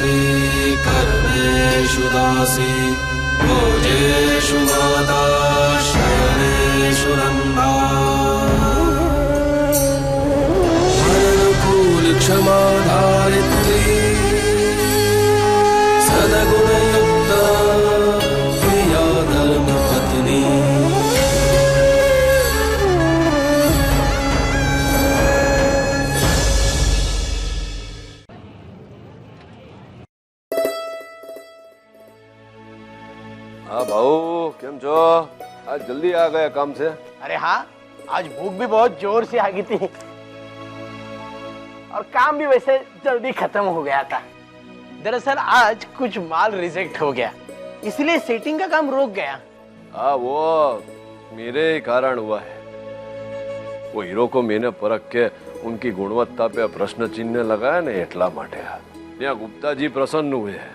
रात्रि कर्मेषु दासी भोजेषु माता शयनेषु रम्भा अनुकूल क्षमा धारित्री सदगुणयुक्ता प्रिया धर्मपत्नी। हाँ भाऊ केम छो? आज जल्दी आ गया काम से? अरे हाँ, आज भूख भी बहुत जोर से आ गई थी और काम भी वैसे जल्दी खत्म हो गया था। दरअसल आज कुछ माल रिजेक्ट हो गया, इसलिए सेटिंग का काम रुक गया। हाँ वो मेरे ही कारण हुआ है। वो हीरो को मैंने परख के उनकी गुणवत्ता पे प्रश्न चिन्ह लगाया ने एटला माटे यहाँ गुप्ता जी प्रसन्न हुए हैं।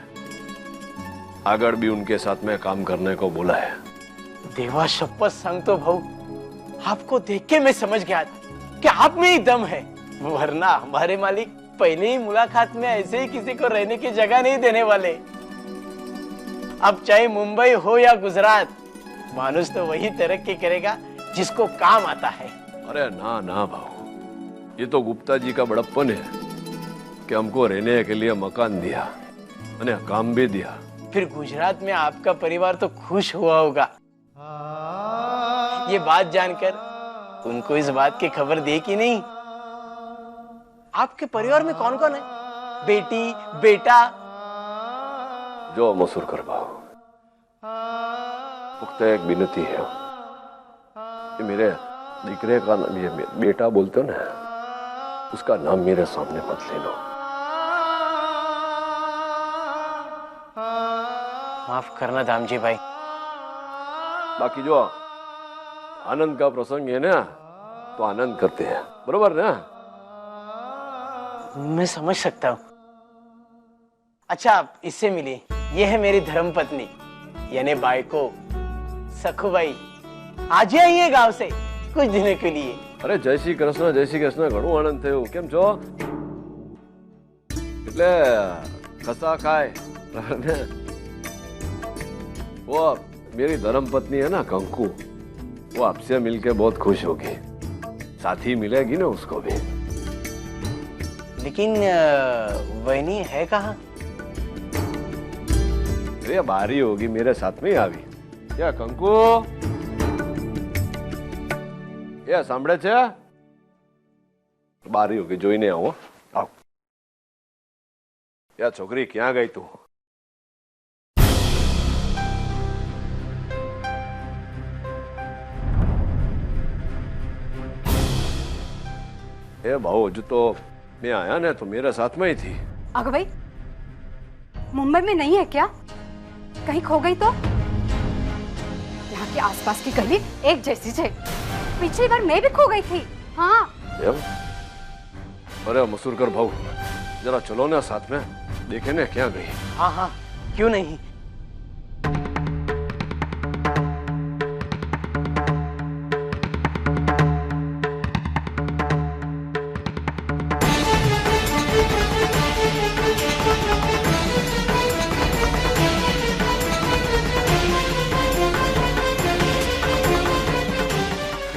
आगे भी उनके साथ में काम करने को बोला है। देवा शपथ संग तो भाऊ, आपको देख के मैं समझ गया था कि आप में ही दम है, वरना हमारे मालिक पहले ही मुलाकात में ऐसे ही किसी को रहने की जगह नहीं देने वाले। अब चाहे मुंबई हो या गुजरात, मानुष तो वही तरक्की करेगा जिसको काम आता है। अरे ना ना भाऊ, ये तो गुप्ता जी का बड़प्पन है कि हमको रहने के लिए मकान दिया और काम भी दिया। फिर गुजरात में आपका परिवार तो खुश हुआ होगा। ये बात जानकर उनको इस बात की खबर दी कि नहीं? आपके परिवार में कौन कौन है? बेटी बेटा? जो मसूर कर भाऊ, पुख्ता एक विनती है, ये मेरे दिकरे का ये बेटा बोलते हो ना, उसका नाम मेरे सामने मत ले लो। माफ करना दामजी भाई। बाकी जो आनंद का प्रसंग है ना, तो आनंद करते हैं, बरोबर ना? मैं समझ सकता हूँ। अच्छा आप इससे मिलिए, ये है मेरी धर्मपत्नी यानी बाइको सखुबाई। आज ही आई है गांव से कुछ दिनों के लिए। अरे जय श्री कृष्ण घणो आनंद थयो। केम छो? એટલે खसा खाए। वो मेरी धर्मपत्नी है ना कंकु, वो आपसे मिलके बहुत खुश होगी, साथी मिलेगी ना उसको भी। लेकिन वहनी है कहाँ? अरे बाहर ही होगी, मेरे साथ में ही आवी। क्या कंकु? ये सांभळे छे? बाहर ही होगी, जोईने आओ। आओ। या छोकरी क्या गई तू? ए भाऊ, जो तो मैं आया ना तो मेरे साथ में ही थी। अगर भाई मुंबई में नहीं है क्या? कहीं खो गई तो? यहाँ के आसपास की गली एक जैसी है। पिछली बार मैं भी खो गई थी। हाँ। अरे मसूरकर भाऊ, जरा चलो ना साथ में, देखे ना क्या गई। हाँ हाँ क्यों नहीं।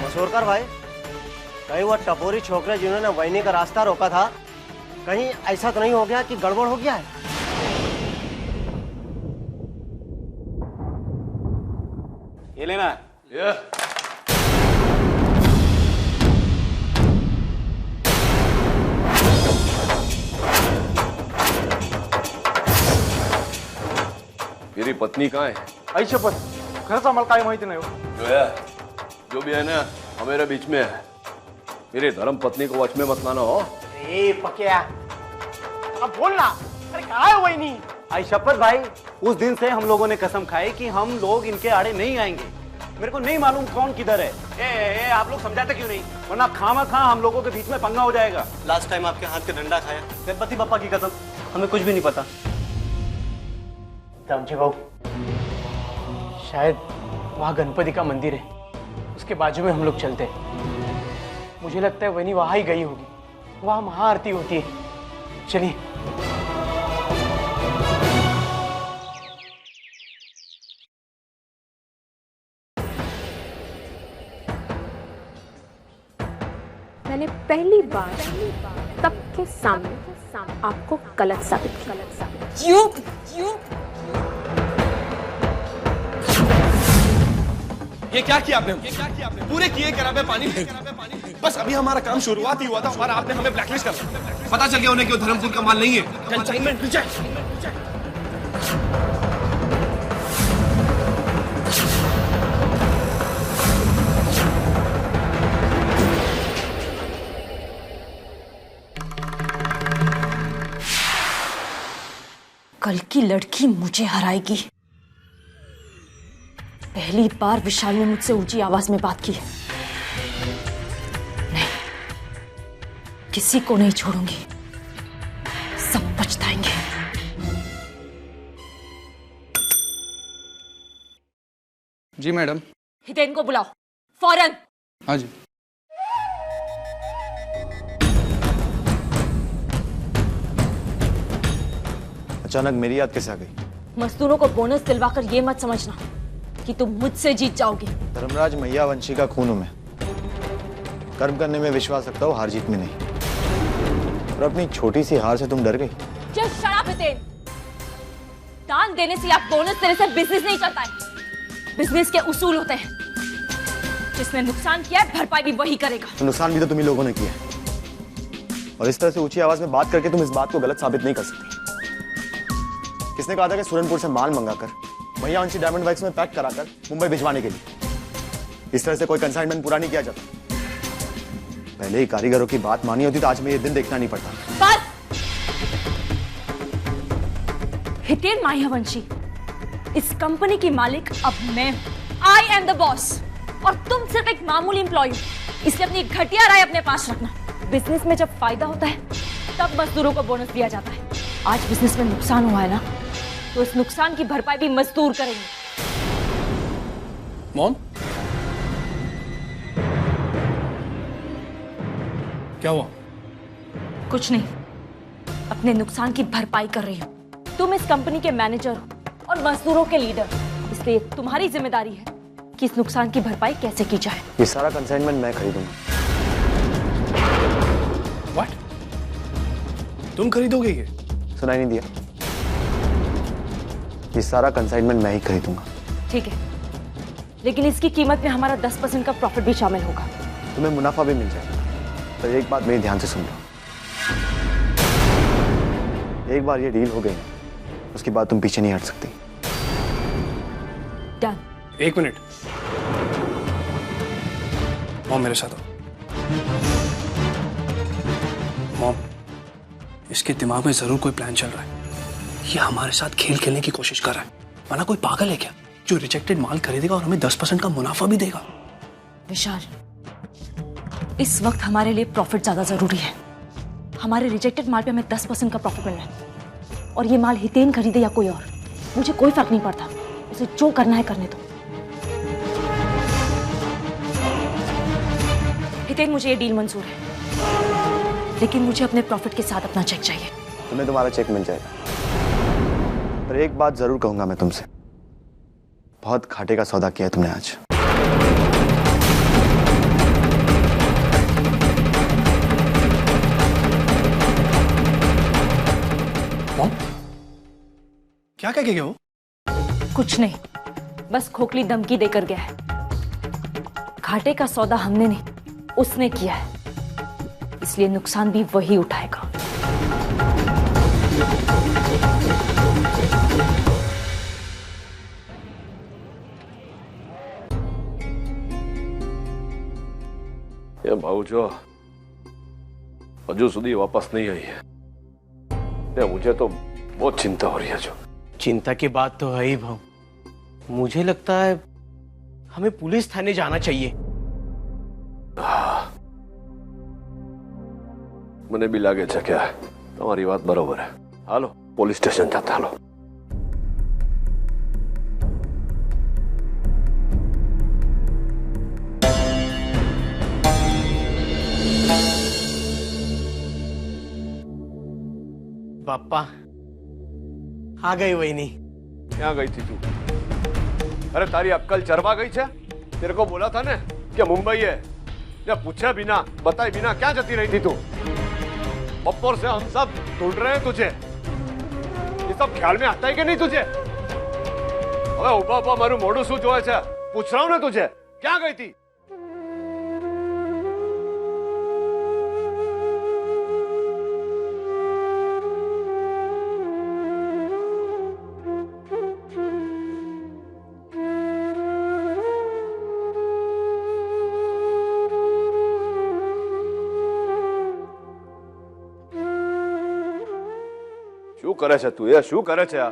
मसूरकर भाई, कहीं वो टपोरी छोकरे जिन्होंने वैनी का रास्ता रोका था, कहीं ऐसा तो नहीं हो गया कि गड़बड़ हो गया है? ये लेना। ये मेरी पत्नी कहाँ है? आई शपथ, खरंच आम्हाला काही माहिती नाही हो। जो भी है ना हमारे बीच में है। मेरी धर्म पत्नी को वच में मत लाना हो। ए पकिया, अब बोलना। अरे कहाँ है वहीनी? आई शपथ भाई, उस दिन से हम लोगों ने कसम खाई कि हम लोग इनके आड़े नहीं आएंगे। मेरे को नहीं मालूम कौन किधर है। ए, आप लोग समझाते क्यों नहीं? वरना खामा हम लोगों के बीच में पंगा हो जाएगा। लास्ट टाइम आपके हाथ का डंडा खाया, गणपति बप्पा की कसम, हमें कुछ भी नहीं पता। दामजी बाबू, शायद वहाँ गणपति का मंदिर है, उसके बाजू में हम लोग चलते हैं। मुझे लगता है वही वहां ही गई होगी, वहां महाआरती होती है। चलिए। मैंने पहली बार सबके सामने आपको गलत साबित किया। ये क्या किया आपने? पूरे किए करावे पानी फेंक दिया। बस अभी हमारा काम शुरुआत ही हुआ था और आपने हमें ब्लैकलिस्ट कर दिया। पता चल गया उन्हें कि वो धर्मपुर का माल नहीं है। Consignment reject. कल की लड़की मुझे हराएगी। पहली बार विशाल ने मुझसे ऊंची आवाज में बात की है। नहीं, किसी को नहीं छोड़ूंगी, सब पछताएंगे। जी मैडम। हितेन को बुलाओ फौरन। हाँ जी। अचानक मेरी याद कैसे आ गई? मजदूरों को बोनस दिलवाकर ये मत समझना कि तुम मुझसे जीत जाओगे। धर्मराज मैया वंशी का खून हूं मैं। कर्म करने में विश्वास रखता हूँ, हार जीत में नहीं। और अपनी छोटी सी हार से तुम डर गई? Just shut up, Hiten. दान देने से या बोनस देने से बिजनेस नहीं चलता है। बिजनेस के उसूल होते हैं। जिसने नुकसान किया है भरपाई भी वही करेगा। तो नुकसान भी तो तुम्ही लोगों ने किया है। और इस तरह से ऊंची आवाज में बात करके तुम इस बात को गलत साबित नहीं कर सकती। किसने कहा था कि सुरनपुर से माल मंगाकर भैया वंशी डायमंड वर्क्स में पैक कराकर मुंबई भिजवाने के लिए? इस तरह से कोई कंसाइनमेंट पूरा नहीं किया जाता। पहले ही कारीगरों की बात मानी होती तो आज मैं ये दिन देखना नहीं पड़ता। बस! हितेन मायावंशी, इस कंपनी की मालिक अब मैं हूं। आई एम द बॉस और तुम सिर्फ एक मामूली एम्प्लॉय हो। इसलिए अपनी घटिया राय अपने पास रखना। बिजनेस में जब फायदा होता है तब मजदूरों को बोनस दिया जाता है। आज बिजनेस में नुकसान हुआ है ना, तो इस नुकसान की भरपाई भी मजदूर करेंगे। मॉम, क्या हुआ? कुछ नहीं, अपने नुकसान की भरपाई कर रही हूँ। तुम इस कंपनी के मैनेजर हो और मजदूरों के लीडर, इसलिए तुम्हारी जिम्मेदारी है कि इस नुकसान की भरपाई कैसे की जाए। ये सारा कंसाइनमेंट मैं खरीदूंगा। व्हाट? तुम खरीदोगे ये? सुनाई नहीं दिया? ये सारा कंसाइनमेंट मैं ही खरीदूंगा। ठीक है, लेकिन इसकी कीमत में हमारा 10% का प्रॉफिट भी शामिल होगा। तुम्हें मुनाफा भी मिल जाएगा। तो एक बात मेरी ध्यान से सुन लो, एक बार ये डील हो गई उसके बाद तुम पीछे नहीं हट सकती। डन। एक मिनट, मॉम मेरे साथ आओ। मॉम, इसके दिमाग में जरूर कोई प्लान चल रहा है। ये हमारे साथ खेल खेलने की कोशिश कर रहा है। वरना कोई पागल है क्या जो रिजेक्टेड माल खरीदेगा और हमें 10% का मुनाफा भी देगा? विशाल, इस वक्त हमारे लिए प्रॉफिट ज्यादा जरूरी है। हमारे रिजेक्टेड माल पे हमें 10% का प्रॉफिट मिलना है। और ये माल हितेन खरीदे या कोई और, मुझे कोई फर्क नहीं पड़ता। उसे जो करना है करने दो। हितेन, मुझे ये डील मंजूर है, लेकिन मुझे अपने प्रॉफिट के साथ अपना चेक चाहिए। तुम्हें तुम्हारा चेक मिल जाएगा, पर एक बात जरूर कहूंगा मैं तुमसे, बहुत घाटे का सौदा किया है तुमने आज। क्या कह के गए हो? कुछ नहीं, बस खोखली धमकी देकर गया है। घाटे का सौदा हमने नहीं, उसने किया है, इसलिए नुकसान भी वही उठाएगा। ये भाऊजो हजू सुधी वापस नहीं आई है। ये मुझे तो बहुत चिंता हो रही है। जो चिंता की बात तो है ही भाऊ। मुझे लगता है हमें पुलिस थाने जाना चाहिए। મને બી લાગે છે કે તમારી વાત બરોબર છે। હાલો પોલીસ સ્ટેશન જતા હાલો। पापा, आ गई वहीनी। क्या गई थी तू? अरे तारी अक्कल चरवा गई छे? तेरे को बोला था ना कि मुंबई है, या पूछे बिना बताए बिना क्या जती रही थी तू? बप्पोर से हम सब ढूंढ रहे हैं तुझे, ये सब ख्याल में आता है कि नहीं तुझे? अबे उबा उबा मारू मोड़ू शू जोए छे? पूछ रहा हूं ना तुझे, क्या गई थी? શું કરે છે તું? એ શું કરે છે આ?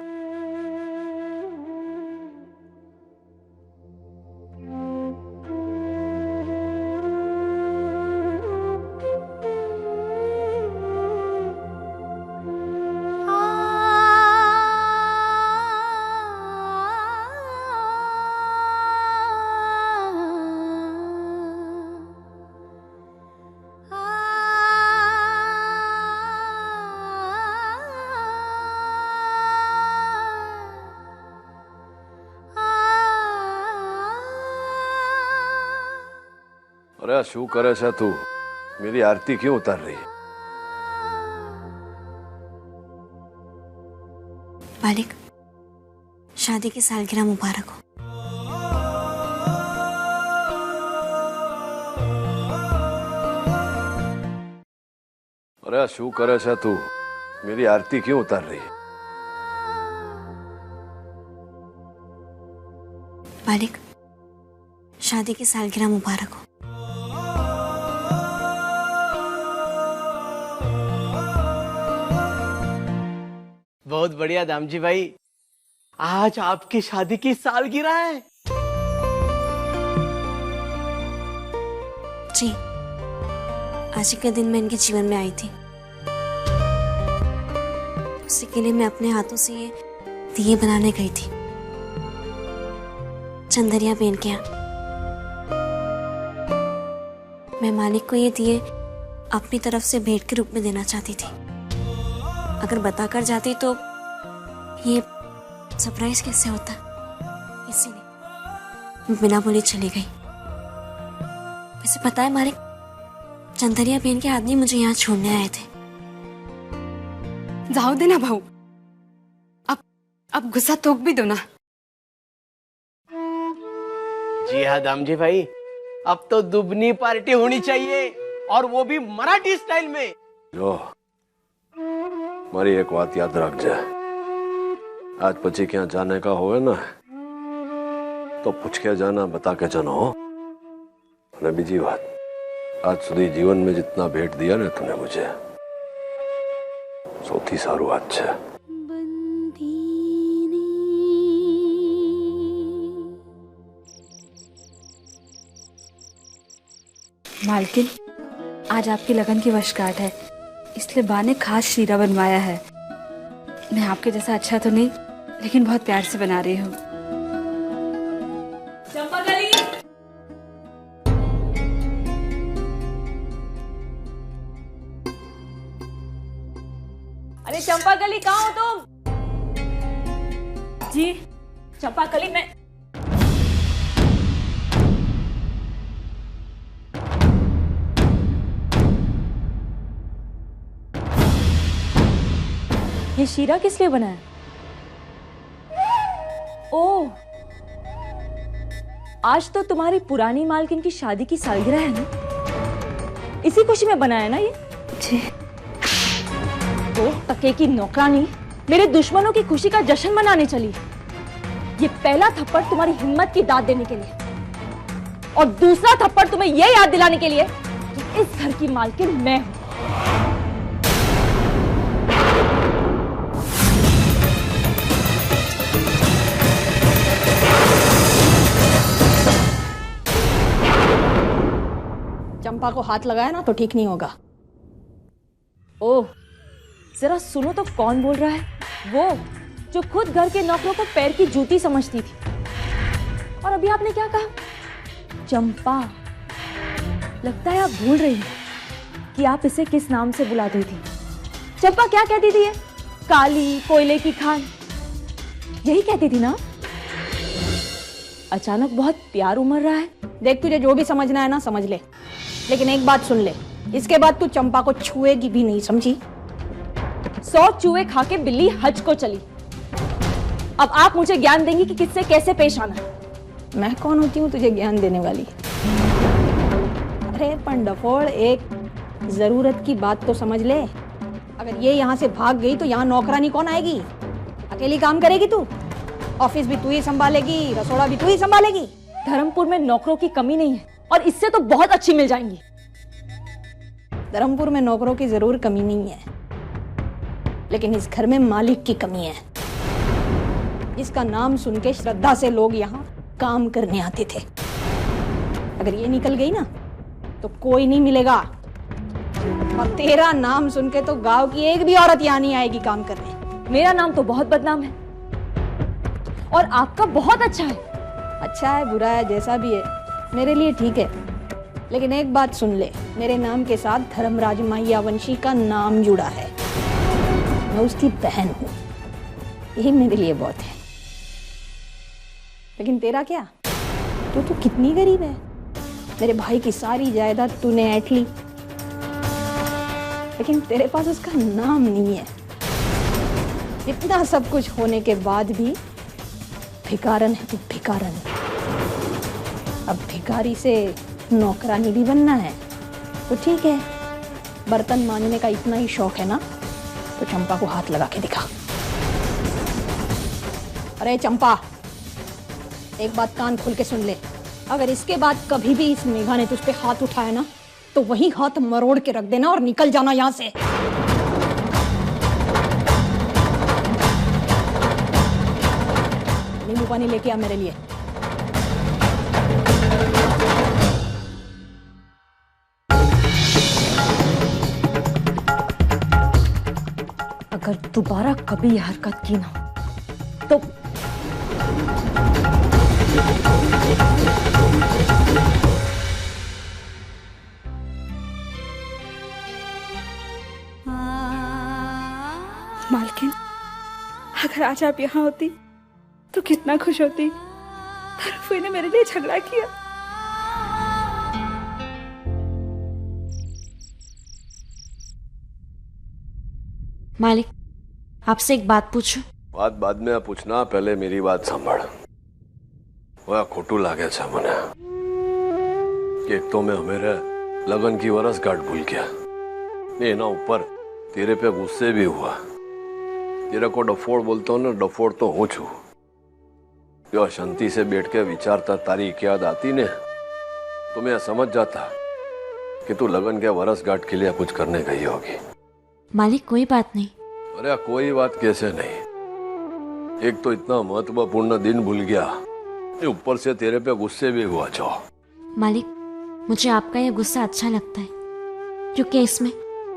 अरे शू करे छे तू? मेरी आरती क्यों उतार रही है? मालिक, शादी की सालगिरह मुबारक हो। अरे शू करे छे तू? मेरी आरती क्यों उतार रही है? मालिक, शादी की सालगिरह मुबारक हो। बहुत बढ़िया दामजी भाई, आज आपकी शादी की सालगिरह है। जी, आज के दिन मैं इनके जीवन में आई थी, उसी के लिए मैं अपने हाथों से ये दिए बनाने गई थी, चंदरिया बेन के यहाँ। मैं मालिक को ये दिए अपनी तरफ से भेंट के रूप में देना चाहती थी। अगर बताकर जाती तो ये सरप्राइज कैसे होता, इसीलिए बिना बोली चली गई। वैसे पता है मालिक, चंदरिया बेन के आदमी मुझे यहाँ छोड़ने आए थे। जाओ देना भाऊ, अब गुस्सा तोक भी दो ना। जी हाँ दामजी भाई, अब तो दुबनी पार्टी होनी चाहिए, और वो भी मराठी स्टाइल में। जो मारी एक बात याद रख जा, आज पची क्या जाने का होवे ना तो पूछ के जाना, बता के जाना हो। અને બીજી વાત, आज સુધી जीवन में जितना भेंट दिया ना तूने मुझे, સૌથી સારું વાત છે। मालकिन, आज आपकी लगन की वर्षगांठ है, इसलिए बा ने खास शीरा बनवाया है। मैं आपके जैसा अच्छा तो नहीं, लेकिन बहुत प्यार से बना रही हूँ। चंपाकली, अरे चंपाकली कहाँ हो तुम? जी चंपाकली, मैं ये शीरा किस लिए बना है? ओह, आज तो तुम्हारी पुरानी मालकिन की शादी की सालगिरह है ना, इसी खुशी में बनाया ना ये? जी। तो टके की नौकरानी मेरे दुश्मनों की खुशी का जश्न मनाने चली। ये पहला थप्पड़ तुम्हारी हिम्मत की दाद देने के लिए, और दूसरा थप्पड़ तुम्हें यह याद दिलाने के लिए कि इस घर की मालकिन मैं हूं। चंपा को हाथ लगाया ना तो ठीक नहीं होगा। ओह, जरा सुनो तो कौन बोल रहा है? वो जो खुद घर के नौकरों को पैर की जूती समझती थी। और अभी आपने क्या कहा? चंपा। लगता है आप भूल रही हैं कि आप इसे किस नाम से बुलाती थी। चंपा क्या कहती थी? काली कोयले की खान। यही कहती थी ना, अचानक बहुत प्यार उमड़ रहा है। देख, तुझे जो भी समझना है ना समझ ले, लेकिन एक बात सुन ले, इसके बाद तू चंपा को छुएगी भी नहीं, समझी? 100 चूहे खा के बिल्ली हज को चली। अब आप मुझे ज्ञान देंगी कि किससे कैसे पेश आना है। मैं कौन होती हूँ तुझे ज्ञान देने वाली? अरे पंडफोड़, एक जरूरत की बात तो समझ ले। अगर ये यहाँ से भाग गई तो यहाँ नौकरानी कौन आएगी? अकेली काम करेगी तू? ऑफिस भी तू ही संभालेगी, रसोड़ा भी तू ही संभालेगी। धर्मपुर में नौकरों की कमी नहीं है, और इससे तो बहुत अच्छी मिल जाएंगी। धर्मपुर में नौकरों की जरूर कमी नहीं है, लेकिन इस घर में मालिक की कमी है, जिसका नाम सुन के श्रद्धा से लोग यहाँ काम करने आते थे। अगर ये निकल गई ना तो कोई नहीं मिलेगा, और तेरा नाम सुन के तो गांव की एक भी औरत यहाँ नहीं आएगी काम करने। मेरा नाम तो बहुत बदनाम है, और आपका बहुत अच्छा है। अच्छा है बुरा है जैसा भी है, मेरे लिए ठीक है, लेकिन एक बात सुन ले, मेरे नाम के साथ धर्मराज माह्यावंशी का नाम जुड़ा है। मैं उसकी बहन हूँ, यही मेरे लिए बहुत है। लेकिन तेरा क्या? तू कितनी गरीब है। मेरे भाई की सारी जायदाद तूने ऐंठ ली, लेकिन तेरे पास उसका नाम नहीं है। इतना सब कुछ होने के बाद भी भिखारन है तू, भिखारन। अब भिखारी से नौकरानी भी बनना है तो ठीक है, बर्तन मांजने का इतना ही शौक है ना, तो चंपा को हाथ लगा के दिखा। अरे चंपा, एक बात कान खोल के सुन ले, अगर इसके बाद कभी भी इस मेघा ने तुझ पे हाथ उठाया ना तो वही हाथ मरोड़ के रख देना और निकल जाना यहां से। नींबू पानी लेके आ मेरे लिए। अगर दोबारा कभी यह हरकत की ना तो मालकिन, अगर आज आप यहाँ होती तो कितना खुश होती। तरफुई ने मेरे लिए झगड़ा किया। मालिक, आपसे एक बात पूछूं? बात बाद में पूछना, पहले मेरी बात सांभळ। वह खोटू लागे छे मने कि एक तो मैं हमेरे लगन की वर्षगांठ भूल गया, ने एना ऊपर तेरे पे गुस्से भी हुआ। तेरे को डफोड़ बोलता हूँ ना, डफोड़ तो हूँ छू। जो शांति से बैठ के विचारता तारी याद आती ने तो मैं समझ जाता कि तू लगन के वर्षगांठ के लिए कुछ करने गई होगी। मालिक, कोई बात नहीं। अरे कोई बात कैसे नहीं, एक तो इतना महत्वपूर्ण दिन भूल गया, ऊपर से तेरे पे गुस्से भी हुआ। जो मालिक, मुझे आपका यह गुस्सा अच्छा लगता है, क्योंकि इसमें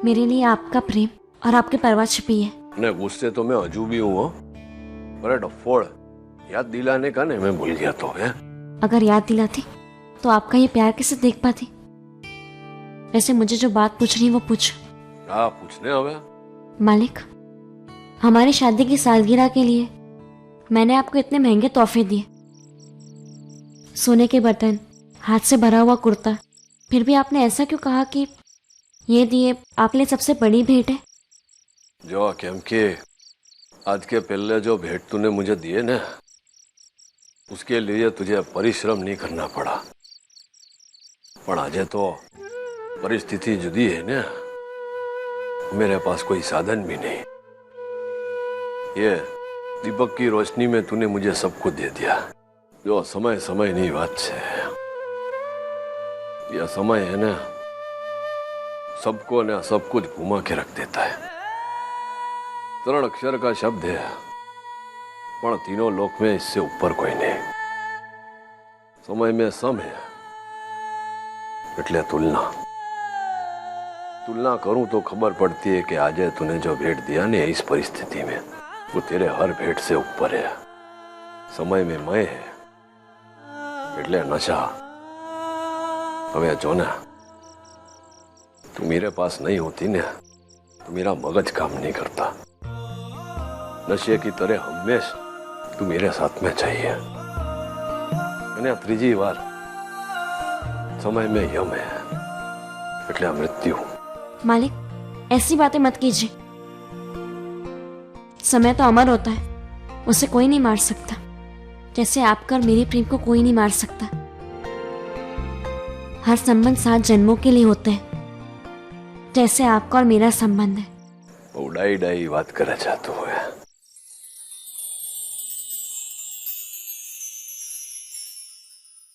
मेरे लिए आपका प्रेम और आपकी परवाह छिपी है। ने गुस्से तो मैं अजू भी हूँ। अरे डफोड़, याद दिलाने का नहीं मैं भूल गया तो है। अगर याद दिलाती तो आपका ये प्यार कैसे देख पाती। वैसे मुझे जो बात पूछनी वो पूछो। क्या पूछने हवे? मालिक, हमारी शादी की सालगिरह के लिए मैंने आपको इतने महंगे तोहफे दिए, सोने के बर्तन, हाथ से भरा हुआ कुर्ता, फिर भी आपने ऐसा क्यों कहा कि ये दिए आपके लिए सबसे बड़ी भेंट है? जो केम के आज के पहले जो भेंट तूने मुझे दिए ना, उसके लिए तुझे परिश्रम नहीं करना पड़ा। पर आज तो परिस्थिति जुदी है ना, मेरे पास कोई साधन भी नहीं। ये दीपक की रोशनी में तूने मुझे सब कुछ दे दिया। जो समय समय नहीं बात है, यह समय है ना, सबको ना सब कुछ घुमा के रख देता है। 3 अक्षर का शब्द है, पर तीनों लोक में इससे ऊपर कोई नहीं। समय में सम है, એટલે तुलना करूं तो खबर पड़ती है कि आज तूने जो भेंट दिया ने इस परिस्थिति में, वो तेरे हर भेंट से ऊपर है। समय में मैं है, એટલે नशा। હવે जो ना, तू मेरे पास नहीं होती ना तो मेरा मगज काम नहीं करता। नशे की तरह हमेश તું મેરે સાથ મેં ચાહીએ અને આ ત્રીજી વાર समय में यम है એટલે આ મૃત્યુ। मालिक ऐसी बातें मत कीजिए। समय तो अमर होता है, उसे कोई नहीं मार सकता, जैसे आपका और मेरे प्रेम को कोई नहीं मार सकता। हर संबंध 7 जन्मों के लिए होते हैं, जैसे आपका और मेरा संबंध है। उड़ाई डाई बात करे चाहते हो।